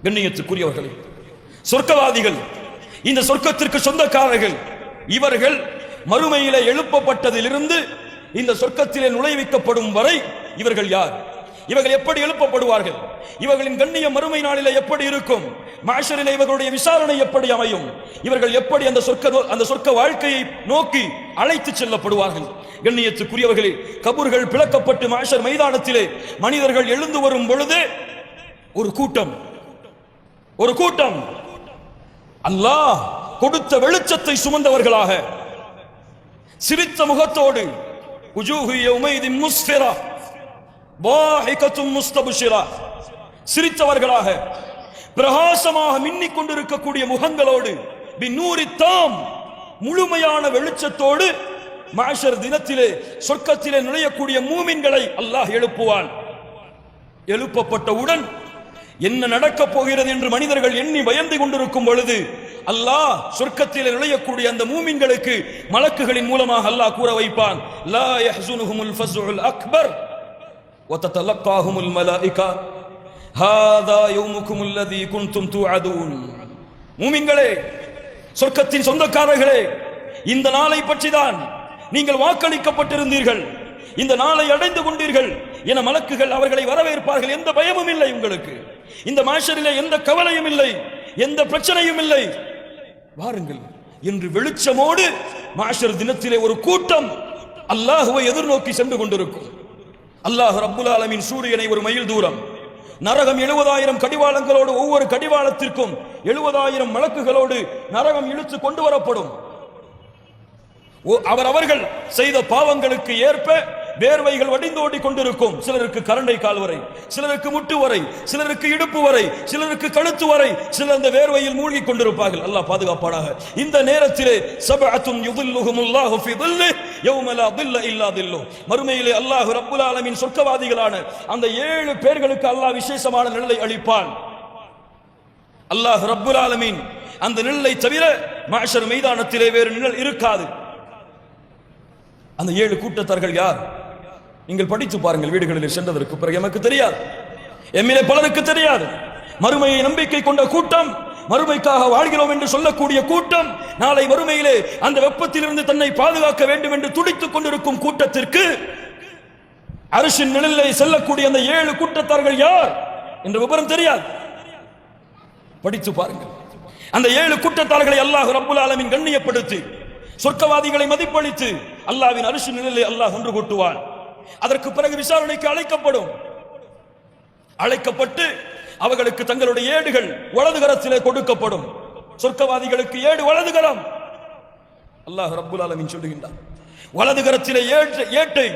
கண்ணியத்துக்குரியவர்களே, சொர்க்கவாதிகள், இந்த சொர்க்கத்திற்கு சொந்தக்காரர்கள், இவர்கள் மறுமையிலே எழுப்பப்பட்டதிலிருந்து இந்த சொர்க்கத்திலே நுழைவிக்கப்படும் வரை இவர்கள் யார்? இவர்கள் எப்படி எழுப்பப்படுவார்கள்? இவர்களின் கண்ணிய மறுமை நாளிலே எப்படி இருக்கும்? மஹ்ஷரிலே இவர்களுடைய விசாரணை எப்படி அமையும்? இவர்கள் எப்படி அந்த சொர்க்க வாழ்க்கையை நோக்கி அழைத்து செல்லப்படுவார்கள்? கண்ணியத்துக்குரியவர்களே, கபூர்கள் பிளக்கப்பட்டு மஹ்ஷர் மைதானத்திலே மனிதர்கள் எழுந்து வரும் பொழுது ஒரு கூட்டம் அல்லாஹ் கொடுத்த வெளிச்சத்தை சுமந்தவர்களாக, சிரித்த முகத்தோடு, சிரித்தவர்களாக, பிரகாசமாக மின்னிக் கொண்டிருக்கக்கூடிய முகங்களோடு, முழுமையான வெளிச்சத்தோடு மஹ்ஷர் தினத்திலே சொர்க்கத்திலே நுழையக்கூடிய மூமின்களை அல்லாஹ் எழுப்புவான். எழுப்பப்பட்டவுடன் என்ன நடக்கப் போகிறது என்று மனிதர்கள் எண்ணி பயந்து கொண்டிருக்கும் பொழுது அல்லாஹ் சொர்க்கத்தில் நுழையக்கூடிய அந்த மூமின்களுக்கு மலக்குகளின் மூலமாக அல்லாஹ் கூற வைப்பான், லா யஹ்ஸுனுஹுமுல் ஃபஸ்உல் அக்பர் வ ததலக்காஹுமுல் மலாயிகா ஹாதா யௌமுக்குமுல் லதீ குன்தும் துஅதூன். மூமின்களே, சொர்க்கத்தின் சொந்தக்காரர்களே, இந்த நாளை பற்றிதான் நீங்கள் வாக்களிக்கப்பட்டிருந்தீர்கள், இந்த நாளை அடைந்து கொண்டீர்கள் என மலக்குகள் அவர்களை வரவேற்பார்கள். எந்த பயமும் இல்லை உங்களுக்கு, இந்த மஹ்ஷரிலே எந்த கவலையும் இல்லை, எந்த பிரச்சனையும் இல்லை, வாருங்கள் என்று வெளிச்சமோடு மஹ்ஷர் தினத்திலே ஒரு கூட்டம் அல்லாஹ்வை எதிர்நோக்கி சென்று கொண்டிருக்கும். அல்லாஹ் ரப்புல் ஆலமீன் சூரியனை ஒரு மைல் தூரம், நரகம் 70,000 கடிவாளங்களோடு, ஒவ்வொரு கடிவாளத்திற்கும் 70,000 மலக்குகளோடு நரகம் இழுத்து கொண்டு வரப்படும். அவர்கள் செய்த பாவங்களுக்கு ஏற்ப வேர்வைகள் வடிந்தோடி கொண்டிருக்கும். சிலருக்கு கரண்டை கால் வரை, சிலருக்கு முட்டு வரை, சிலருக்கு இடுப்பு வரை, சிலருக்கு கழுத்து வரை, சிலர் அந்த வேர்வையில் மூழ்கி கொண்டிருப்பார்கள். அல்லாஹ் பாதுகாப்பானாக. இந்த நேரத்திலே சபஅத்துன் யுதில்லுஹுமுல்லாஹு ஃபீ தில்லிஹி யௌம லா தில்ல இல்லா தில்லு, மறுமையிலே அல்லாஹ் ரப்புல் ஆலமீன் சொர்க்கவாதிகளான அந்த 7 பேர்களுக்கு அல்லாஹ் விசேஷமான நிழலை அளிப்பான். அல்லாஹ் ரப்புல் ஆலமீன் அந்த நிழலை தவிர மஹ்ஷர் மைதானத்திலே வேறு நிழல் இருக்காது. அந்த 7 கூட்டத்தார்கள் யார்? நீங்கள் படித்து பாருங்கள். வீடுகளில் சென்றதற்கு பிறகு எனக்கு தெரியாது, எம்மிலே பலருக்கு தெரியாது. மறுமையை நம்பிக்கை கொண்ட கூட்டம், மறுமைக்காக வாழ்கிறோம் என்று சொல்லக்கூடிய கூட்டம், நாளை மறுமையிலே அந்த வெப்பத்திலிருந்து தன்னை பாதுகாக்க வேண்டும் என்று துடித்துக் கொண்டிருக்கும் கூட்டத்திற்கு அரிசின் நிழலிலே செல்லக்கூடிய அந்த 7 கூட்டத்தார்கள் யார் என்ற விவரம் தெரியாது. படித்து பாருங்கள். அந்த 7 கூட்டத்தார்களை அல்லாஹ் ரப்புல் ஆலமீன் கண்ணியப்படுத்தி, சொர்க்கவாதிகளை மதிப்பளித்து அல்லாஹ்வின் அரிசி நிழலிலே அல்லாஹ் ஒன்று கூட்டுவான். அதற்கு பிறகு விசாரணைக்கு அழைக்கப்பட்டு அவர்களுக்கு தங்களுடைய ஏடுகள் வலது கரத்திலே கொடுக்கப்படும். சொர்க்கவாதிகளுக்கு ஏடு வலது கரம். அல்லாஹ் ரப்புல் ஆலமீன் சொல்லுகின்றார், வலது கரத்திலே ஏட்டை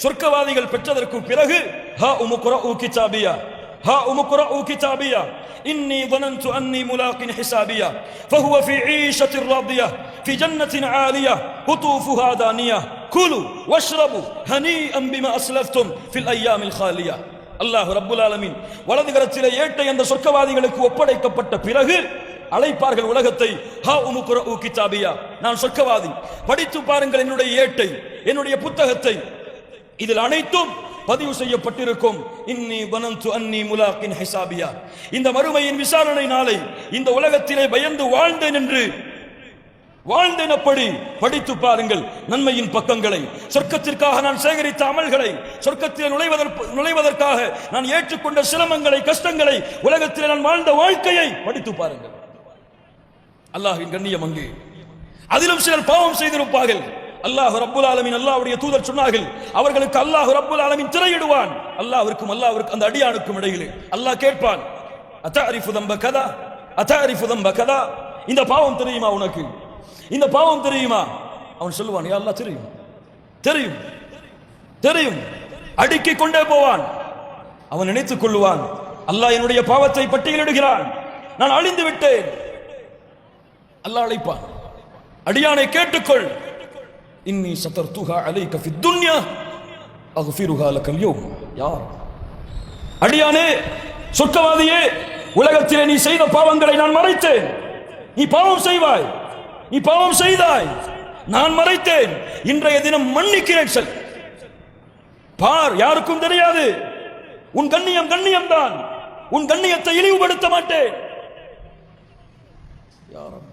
சொர்க்கவாதிகள் பெற்றதற்கு பிறகு ஹா உம்குரஉ கிதாபியா, ஹா உம்குரஉ கிதாபியா இன்னி ظننت اني ملاق حسابيا فهو في عيشة راضية في جنة عالية قطوفها دانية كلوا واشربوا هنيئا بما اسلفتم في الايام الخالية. அல்லாஹ் ரப்புல் ஆலமீன் வலது கரத்திலே ஏட்டை அந்த சொர்க்கவாதிகளுக்கு ஒப்படைக்கப்பட்ட பிறகு அழைப்பார்கள் உலகத்தை, ஹா உம்குரஉ கிதாபியா, நான் சொர்க்கவாதி, படித்து பாருங்கள் என்னுடைய ஏட்டை, என்னுடைய புத்தகத்தை, இதில் அனைத்தும் பதிவு செய்யப்பட்டிருக்கும். இன்னி வனந்து அன்னி முலாக்கின் ஹிசாபியா, இந்த மறுமையின் விசாரணை நாளை இந்த உலகத்திலே பயந்து வாழ்ந்தேன் அப்படி படித்து பாருங்கள் நன்மையின் பக்கங்களை, சொர்க்கத்திற்காக நான் சேகரித்த அமல்களை, சொர்க்கத்தில் நுழைவதற்காக நான் ஏற்றுக்கொண்ட சிரமங்களை, கஷ்டங்களை, உலகத்தில் நான் வாழ்ந்த வாழ்க்கையை படித்து பாருங்கள். அல்லாஹ்வின் கண்ணியம் அங்கே. அதிலும் சிலர் பாவம் செய்திருப்பார்கள். அல்லாஹ் ரப்புல் ஆலமீன், அல்லாஹ்வுடைய தூதர் சொன்னார்கள், அவர்களுக்கு அல்லாஹ் ரப்புல் ஆலமீன் திரையிடுவான். அல்லாஹ்விற்கும் அந்த அடியானுக்கும் இடையிலே அல்லாஹ் கேட்பான், அத்தஅரிஃபு தம்ப கதா, அத்தஅரிஃபு தம்ப கதா, இந்த பாவம் தெரியுமா உனக்கு, இந்த பாவம் தெரியுமா? அவன் சொல்லுவான், யா அல்லாஹ் தெரியும் தெரியும் தெரியும். அடுக்கிக் கொண்டே போவான். அவன் நினைத்துக் கொள்ளுவான், அல்லாஹ் என்னுடைய பாவத்தை பட்டியலிடுகிறான், நான் அழிந்து விட்டேன். அல்லாஹ் அழைப்பான், அடியானை கேட்டுக்கொள், இன்னி சதர்துஹா அலைக ஃபித் துன்யா அக்ஃபிருஹா லக்கல் யௌம். யார்? அடியானே, சொர்க்கவாதியே, உலகத்திலே நீ செய்த பாவங்களை நான் மறைத்தேன். நீ பாவம் செய்வாய், நீ பாவம் செய்தாய், நான் மறைத்தேன். இன்றைய தினம் மன்னிக்கிறேன். சொல், பார், யாருக்கும் தெரியாது. உன் கண்ணியம் தான், உன் கண்ணியத்தை இழிவுபடுத்த மாட்டேன். யா ரப்.